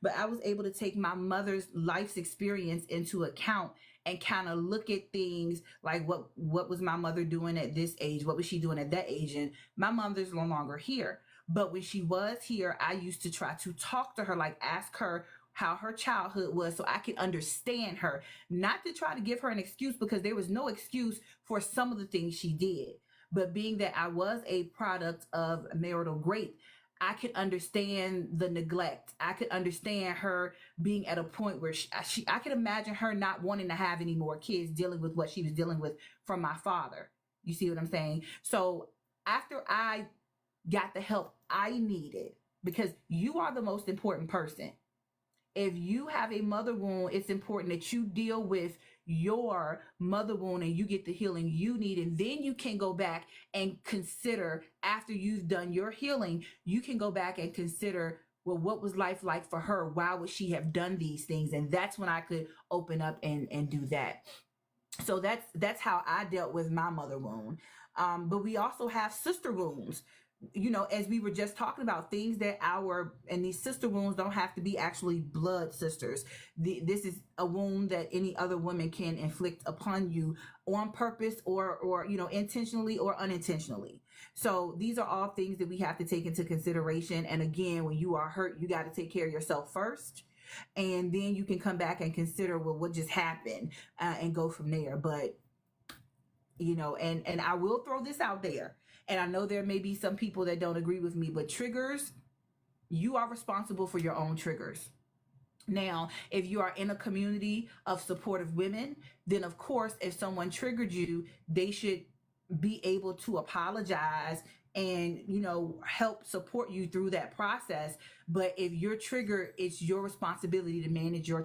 but I was able to take my mother's life's experience into account and kind of look at things like what was my mother doing at this age, what was she doing at that age, and my mother's no longer here. But when she was here, I used to try to talk to her, like ask her how her childhood was so I could understand her, not to try to give her an excuse because there was no excuse for some of the things she did. But being that I was a product of marital grape, I could understand the neglect. I could understand her being at a point where I could imagine her not wanting to have any more kids, dealing with what she was dealing with from my father. You see what I'm saying? So after I got the help I needed, because you are the most important person. If you have a mother wound, it's important that you deal with your mother wound and you get the healing you need. And then you can go back and consider, after you've done your healing, you can go back and consider, well, what was life like for her? Why would she have done these things? And that's when I could open up and do that. So that's how I dealt with my mother wound. But we also have sister wounds, as we were just talking about, things that and these sister wounds don't have to be actually blood sisters. This is a wound that any other woman can inflict upon you on purpose or intentionally or unintentionally. So these are all things that we have to take into consideration. And again, when you are hurt, you got to take care of yourself first. And then you can come back and consider, well, what just happened, and go from there. But, and I will throw this out there. And I know there may be some people that don't agree with me, but triggers, you are responsible for your own triggers. Now, if you are in a community of supportive women, then of course, if someone triggered you, they should be able to apologize and help support you through that process. But if you're triggered, it's your responsibility to manage your